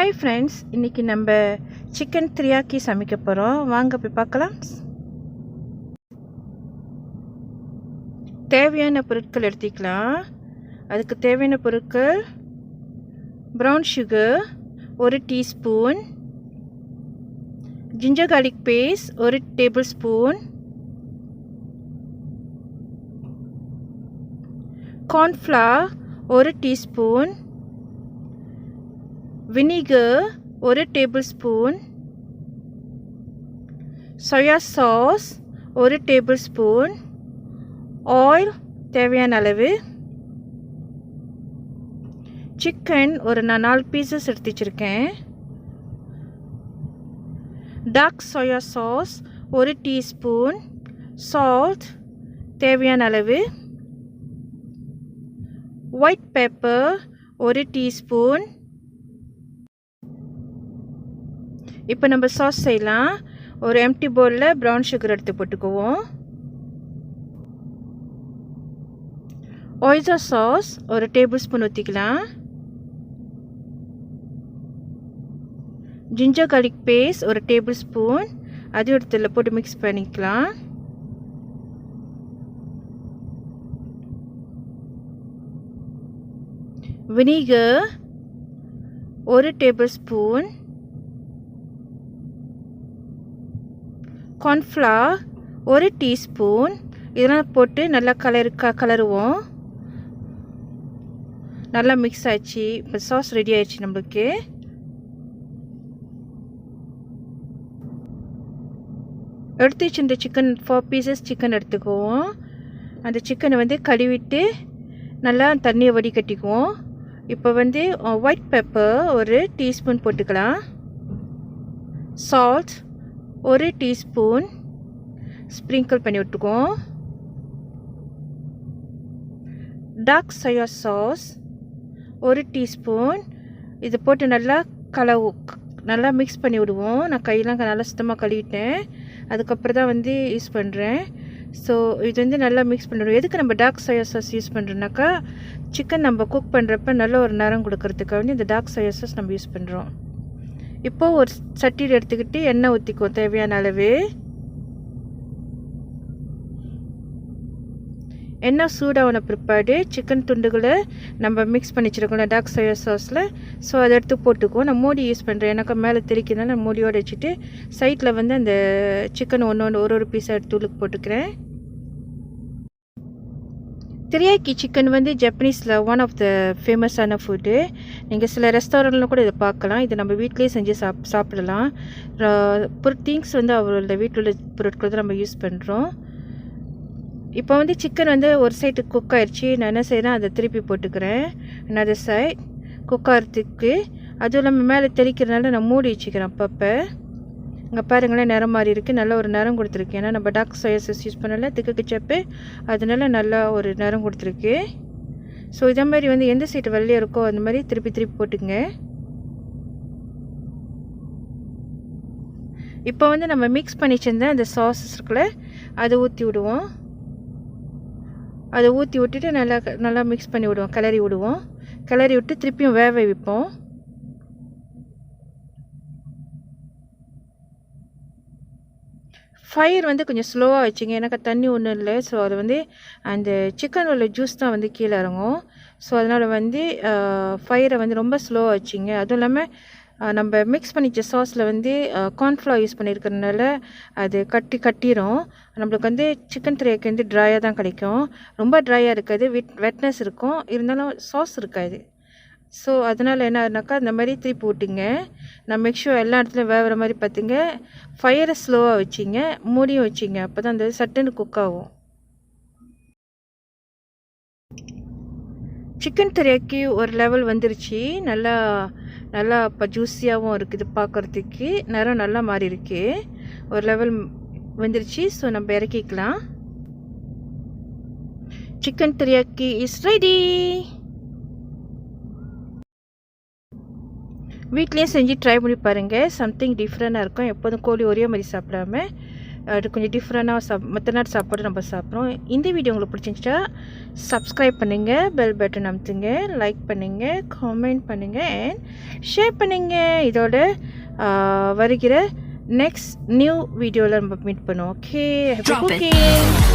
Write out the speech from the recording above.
Hi friends, இன்னைக்கு நம்ம chicken teriyaki சமைக்க போறோம். வாங்க போய் பார்க்கலாம். தேவையான பொருட்கள் எடுத்துக்கலாம். அதுக்கு தேவையான பொருட்கள் brown sugar 1 teaspoon, ginger garlic paste 1 tablespoon, corn flour 1 teaspoon, vinegar 1 tablespoon, soya sauce 1 tablespoon, oil தேவையான அளவு, சிக்கன் ஒரு 4 பீசஸ் எடுத்து வச்சிருக்கேன், dark soya sauce 1 teaspoon, salt தேவையான அளவு, white pepper 1 டீஸ்பூன். இப்போ நம்ம சாஸ் செய்யலாம். ஒரு எம்டி பவுலில் ப்ரௌன் சுகர் எடுத்து போட்டுக்குவோம். ஒய்ஸா சாஸ் ஒரு டேபிள்ஸ்பூன் ஊற்றிக்கலாம். ஜிஞ்சர் garlic பேஸ்ட் ஒரு டேபிள்ஸ்பூன், அது இடத்துல போட்டு மிக்ஸ் பண்ணிக்கலாம். வினிகர் ஒரு டேபிள்ஸ்பூன், corn flour 1 டீஸ்பூன். இதெல்லாம் போட்டு நல்லா கலருவோம். நல்லா மிக்ஸ் ஆயிடுச்சு. இப்போ சாஸ் ரெடி ஆயிடுச்சு நம்மளுக்கு. எடுத்து வச்சு இந்த சிக்கன் 4 பீசஸ் சிக்கன் எடுத்துக்குவோம். அந்த சிக்கனை வந்து கழுவிட்டு நல்லா தண்ணியை வடிகட்டிக்குவோம். இப்போ வந்து ஒயிட் பெப்பர் ஒரு டீஸ்பூன் போட்டுக்கலாம். சால்ட் 1 டீஸ்பூன் ஸ்ப்ரிங்கிள் பண்ணி விட்டுக்குவோம். Dark soya sauce 1 teaspoon. இது போட்டு நல்லா மிக்ஸ் பண்ணி விடுவோம். நான் கையெல்லாம் நல்லா சுத்தமாக கழுவிட்டேன். அதுக்கப்புறம் தான் வந்து யூஸ் பண்ணுறேன். ஸோ இது வந்து நல்லா மிக்ஸ் பண்ணிவிடுவோம். எதுக்கு நம்ம டார்க் soya சாஸ் யூஸ் பண்ணுறோன்னாக்கா, சிக்கன் நம்ம குக் பண்ணுறப்ப நல்ல ஒரு நிறம் கொடுக்கறதுக்காக வந்து இந்த டார்க் soya சாஸ் நம்ம யூஸ் பண்ணுறோம். இப்போது ஒரு சட்டியில் எடுத்துக்கிட்டு எண்ணெய் ஊற்றிக்குவோம் தேவையான அளவு. எண்ணெய் சூடான பிற்பாடு சிக்கன் துண்டுகளை நம்ம மிக்ஸ் பண்ணி வச்சுருக்கோம் டார்க் soya சாஸில். ஸோ அதை எடுத்து போட்டுக்குவோம். நான் மூடி யூஸ் பண்ணுறேன். எனக்கு மேலே தெரிக்கிறதுனால நான் மூடியோடு வச்சுட்டு சைடில் வந்து அந்த சிக்கன் ஒரு பீஸாக எடுத்து உள்ளுக்கு போட்டுக்கிறேன். teriyaki சிக்கன் வந்து ஜப்பனீஸில் ஒன் ஆஃப் த ஃபேமஸான ஃபுட்டு. நீங்கள் சில ரெஸ்டாரண்ட்டில் கூட இதை பார்க்கலாம். இதை நம்ம வீட்டிலே செஞ்சு சாப்பிடலாம். திங்ஸ் வந்து அவரோட வீட்டில் உள்ள பொருட்கள் தான் நம்ம யூஸ் பண்ணுறோம். இப்போ வந்து சிக்கன் வந்து ஒரு சைடு குக் ஆயிடுச்சு. நான் என்ன செய்கிறேன், அதை திருப்பி போட்டுக்கிறேன். another சைட் குக் ஆகிறதுக்கு. அதுவும் இல்லாமல் மேலே தெரிக்கிறதுனால நான் மூடி வச்சுக்கிறேன் அப்பப்போ. இங்கே பாருங்களேன், நிறம் மாதிரி இருக்குது. நல்ல ஒரு நிறம் கொடுத்துருக்கு. ஏன்னா நம்ம டார்க் soya சாஸ் யூஸ் பண்ணல, திக்கு சப்பு, அதனால நல்லா ஒரு நிறம் கொடுத்துருக்கு. ஸோ இதே மாதிரி வந்து எந்த சைடு வெள்ளையாக இருக்கோ அந்த மாதிரி திருப்பி போட்டுங்க. இப்போ வந்து நம்ம மிக்ஸ் பண்ணி வச்சிருந்த அந்த சாஸஸ் இருக்குல்ல, அதை ஊற்றி விடுவோம். அதை ஊற்றி விட்டுட்டு நல்லா மிக்ஸ் பண்ணி விடுவோம். கிளறி விடுவோம். கிளறி விட்டு திருப்பியும் வேக வைப்போம். ஃபயர் வந்து கொஞ்சம் ஸ்லோவாக வச்சுங்க. எனக்கு தண்ணி ஒன்றும் இல்லை. ஸோ அது வந்து அந்த சிக்கன் உள்ள ஜூஸ் தான் வந்து கீழே இறங்கும். ஸோ அதனால் வந்து ஃபயரை வந்து ரொம்ப ஸ்லோவாக வச்சுங்க. அதுவும் இல்லாமல் நம்ம மிக்ஸ் பண்ணிச்ச சாஸில் வந்து கார்ன்ஃப்ளவர் யூஸ் பண்ணியிருக்கிறதுனால அது கட்டிடும். நம்மளுக்கு வந்து சிக்கன் teriyaki வந்து ட்ரையாக தான் கிடைக்கும். ரொம்ப ட்ரையாக இருக்காது, வெட்னஸ் இருக்கும், இருந்தாலும் சாஸ் இருக்காது. ஸோ அதனால் என்ன ஆகுனாக்கா, இந்த மாதிரி திருப்பி விட்டுங்க. நான் மேக்ஷூர் எல்லா இடத்துலையும் வேகிற மாதிரி பார்த்துங்க. ஃபயரை ஸ்லோவாக வச்சிங்க, மூடியும் வச்சிங்க. அப்போ தான் அந்த சட்டுன்னு குக் ஆகும். சிக்கன் teriyaki ஒரு லெவல் வந்துருச்சு. நல்லா இப்போ ஜூஸியாகவும் இருக்குது. பார்க்குறதுக்கு நிறம் நல்லா மாறி இருக்கு. ஒரு லெவல் வந்துருச்சு. ஸோ நம்ம இறக்கிக்கலாம். Chicken teriyaki is ready. வீட்லேயே செஞ்சு ட்ரை பண்ணி பாருங்கள். சம்திங் டிஃப்ரெண்ட்டாக இருக்கும். எப்போதும் கோழி ஒரே மாதிரி சாப்பிடாம அது கொஞ்சம் டிஃப்ரெண்ட்டாக மற்ற நாட்டு சாப்பாடு நம்ம சாப்பிட்றோம். இந்த வீடியோ உங்களுக்கு பிடிச்சிருந்துச்சா சப்ஸ்கிரைப் பண்ணுங்கள், பெல் பட்டன் அமுத்துங்க, லைக் பண்ணுங்கள், காமெண்ட் பண்ணுங்கள் அண்ட் ஷேர் பண்ணுங்கள். இதோட வருகிற நெக்ஸ்ட் நியூ வீடியோவில் நம்ம மீட் பண்ணுவோம். Okay, happy cooking.